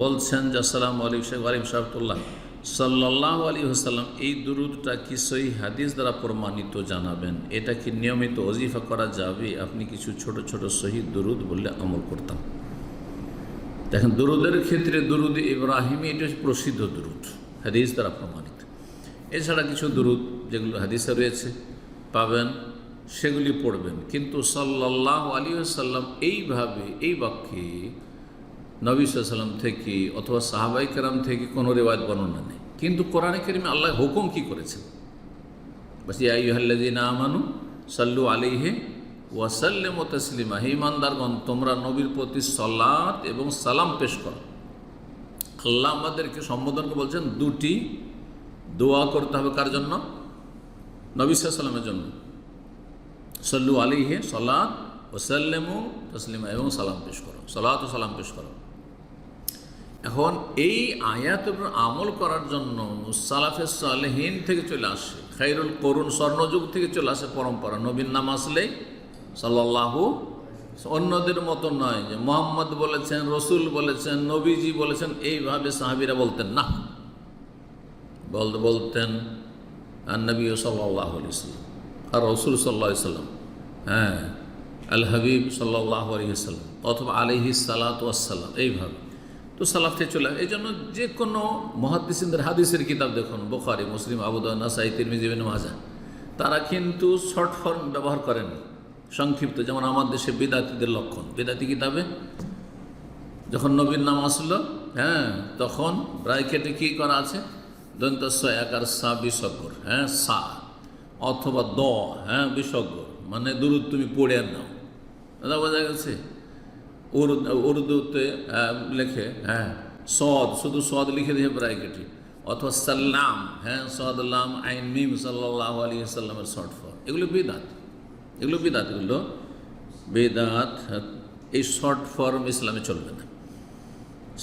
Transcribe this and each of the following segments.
বলছেন যে আসসালামু আলাইকুম সাহেবুল্লাহ সাল্লাল্লাহু আলাইহি ওয়াসাল্লাম এই দুরূদটা কি সহিহ হাদিস দ্বারা প্রমাণিত জানাবেন? এটা কি নিয়মিত ওজিফা করা যাবে? আপনি কিছু ছোট ছোট সহিহ দুরূদ বললে আমল করতাম। দেখেন, দুরূদের ক্ষেত্রে দুরূদ ইব্রাহিমি এটা প্রসিদ্ধ দুরূদ, হাদিস দ্বারা প্রমাণিত। এছাড়া কিছু দুরূদ যেগুলো হাদিসে রয়েছে পাবেন, সেগুলি পড়বেন। কিন্তু সাল্লাল্লাহু আলাইহি ওয়াসাল্লাম এইভাবে এই বাক্যে নবী সাল্লাল্লাহু আলাইহি ওয়াসাল্লাম থেকে অথবা সাহাবাই কেরাম থেকে কোনো রিওয়ায়াত বর্ণনা নেই। কিন্তু কোরআনে কারিমে আল্লাহ হুকুম কি করেছেন? বাস ইয়া আইয়ুহাল্লাযীনা আমানু সাল্লু আলাইহি ওয়া সাল্লিমু তাসলিমা, হে ঈমানদারগণ তোমরা নবীর প্রতি সালাত এবং সালাম পেশ করো। আল্লাহ আমাদেরকে সম্বোধনকে বলছেন দুটি দোয়া করতে হবে। কার জন্য? নবী সাল্লাল্লাহু আলাইহি ওয়াসাল্লামের জন্য। সাল্লু আলাইহি সালাত ওয়া সাল্লিমু তাসলিমা, এবং সালাম পেশ করো, সালাত ও সালাম পেশ করো। এখন এই আয়াতের উপর আমল করার জন্য সালাফে সালেহিন থেকে চলে আসে, খায়রুল করুন স্বর্ণযুগ থেকে চলে আসে পরম্পরা। নবীর নাম আসলেই সাল্লাল্লাহু, অন্যদের মতো নয় যে মুহাম্মদ বলেছেন, রসুল বলেছেন, নবীজি বলেছেন, এইভাবে সাহাবীরা বলতেন না। বলতেন আর নবী সাল্লাল্লাহু আলাইহি ওয়াসাল্লাম আর রসুল সাল্লাল্লাহু আলাইহি ওয়াসাল্লাম, হ্যাঁ, আল হাবিব সাল্লাল্লাহু আলাইহি ওয়াসাল্লাম অথবা আলাইহি সালাতু ওয়াসসালাম, এইভাবে। তো সালাফ থেকে চলে, এই জন্য যে কোনো মুহাদ্দিসিনদের হাদিসের কিতাব দেখুন, বুখারী, মুসলিম, আবু দাউদ, নাসাঈ, তিরমিজি, ইবনে মাজাহ, তারা কিন্তু শর্ট ফর্ম ব্যবহার করেন, সংক্ষিপ্ত। যেমন আমার দেশে বিদাতিদের লক্ষণ, বিদাতি কিতাবে যখন নবীর নাম আসলো, হ্যাঁ, তখন ব্রাকেটে কী করা আছে? দন্তস্ব একার সা বিসর্গর, হ্যাঁ, সা অথবা দ, হ্যাঁ, বিসর্গর, মানে দুরূদ তুমি পড়ে নাও। দাদা বোঝা গেছে? উর্দুতে লেখে, হ্যাঁ, সদ, শুধু সদ লিখে দিয়ে ব্রাকেটে, অথবা সাল্লাম, হ্যাঁ, সদলাম আইন মিম, সাল্লাল্লাহু আলাইহি ওয়াসাল্লামের শর্ট ফর্ম। এগুলো বিদাত, এগুলো বেদাত। এই শর্ট ফর্ম ইসলামে চলবে না।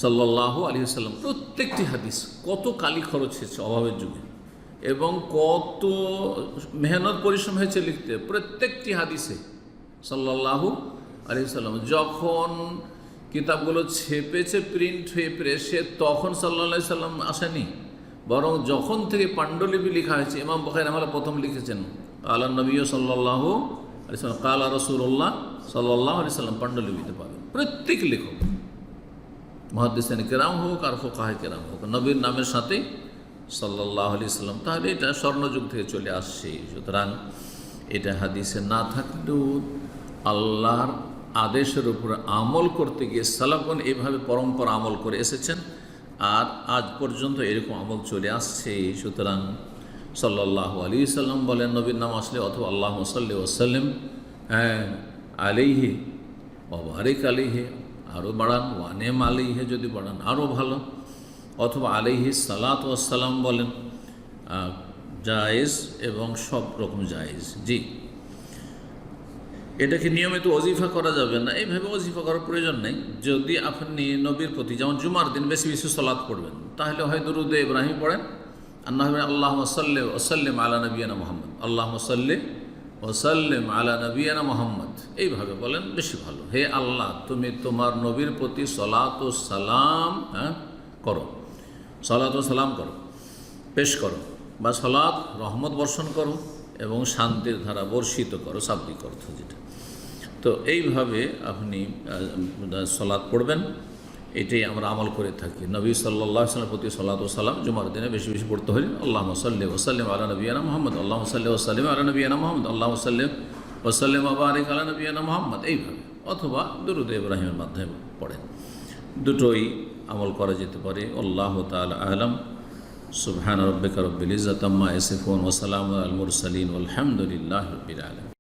সাল্লাল্লাহু আলাইহি ওয়াসাল্লাম প্রত্যেকটি হাদিস কত কালি খরচ হয়েছে অভাবের যুগে, এবং কত মেহনত পরিশ্রম হয়েছে লিখতে। প্রত্যেকটি হাদিসে সাল্লাল্লাহু আলাইহি ওয়াসাল্লাম, যখন কিতাবগুলো ছেপেছে প্রিন্ট হয়ে প্রেসে, তখন সাল্লাল্লাহু আলাইহি ওয়াসাল্লাম আসেনি, বরং যখন থেকে পাণ্ডুলিপি লেখা হয়েছে, ইমাম বুখারী রাহিমাহুল্লাহ প্রথম লিখেছেন আলা নবী সাল্লাল্লাহু আলাইহি ওয়াসাল্লাম কালা রাসূলুল্লাহ সাল্লাল্লাহু আলাইহি ওয়াসাল্লাম, পাণ্ডুলিপিতে পাবেন। প্রত্যেক লেখক, মুহাদ্দিসিন কেরাম হোক আর ফুকাহা কেরাম হোক, নবীর নামের সাথে সাল্লাল্লাহু আলাইহি ওয়াসাল্লাম। তাহলে এটা স্বর্ণযুগ থেকে চলে আসছে। সুতরাং এটা হাদিসে না থাকলেও আল্লাহর আদেশের উপর আমল করতে গিয়ে সালাফগণ এইভাবে পরম্পরা আমল করে এসেছেন, আর আজ পর্যন্ত এরকম আমল চলে আসছে। সুতরাং সাল্লাল্লাহু আলাইহি ওয়াসাল্লাম বলেন নবীর নাম আসলে, অথবা আল্লাহুম্মা সাল্লি ওয়া সাল্লিম, হ্যাঁ, আলাইহি ওয়া বারিক আলাইহি, আরও বাড়ান, ওয়ানেম আলাইহি, যদি বাড়ান আরও ভালো, অথবা আলাইহি সালাতু ওয়াসসালাম বলেন, জায়েজ এবং সব রকম জায়েজ। জি, এটাকে নিয়মিত ওজিফা করা যাবে না, এইভাবে ওজিফা করার প্রয়োজন নেই। যদি আপনি নবীর প্রতি, যেমন জুমার দিন বেশি বেশি সালাত পড়বেন, তাহলে হয় দুরূদে ইব্রাহিম পড়েন, আর না হবে আল্লাহুম্মা সাল্লি ওয়া সাল্লিম আলা নবিয়িনা মুহাম্মদ, আল্লাহুম্মা সাল্লি ওয়া সাল্লিম আলা নবিয়িনা মুহাম্মদ, এইভাবে বলেন, বেশি ভালো। হে আল্লাহ, তুমি তোমার নবীর প্রতি সালাত ও সালাম, হ্যাঁ, করো, সালাত ও সালাম করো, পেশ করো, বা সালাত রহমত বর্ষণ করো এবং শান্তির ধারা বর্ষিত করো, শাব্দিক অর্থ যেটা। তো এইভাবে আপনি সালাত পড়বেন, এটাই আমরা আমল করে থাকি। নবী সাল্লাল্লাহু আলাইহি ওয়াসাল্লামের প্রতি সালাত ও সালাম জুমার দিনে বেশি বেশি পড়তে হলে আল্লাহুম্মা সাল্লি ওয়া সাল্লিম আলা নবিয়িনা মুহাম্মদ, আল্লাহুম্মা সাল্লি ওয়া সাল্লিম আলা নবিয়িনা মুহাম্মদ, আল্লাহুম্মা সাল্লি ওয়া সাল্লিম ওয়া বারিক আলা নবিয়িনা মুহাম্মদ, এইভাবে। অথবা দুরূদে ইব্রাহিমের মাধ্যমে পড়েন। দুটোই আমল করা যেতে পারে। আল্লাহু তাআলা আ'লাম। সুবহান রাব্বিকা রাব্বিল ইজ্জাতি আম্মা ইয়াসিফুন ওয়া সালামুন আলাল মুরসালিন ওয়াল হামদুলিল্লাহি রাব্বিল আলামিন।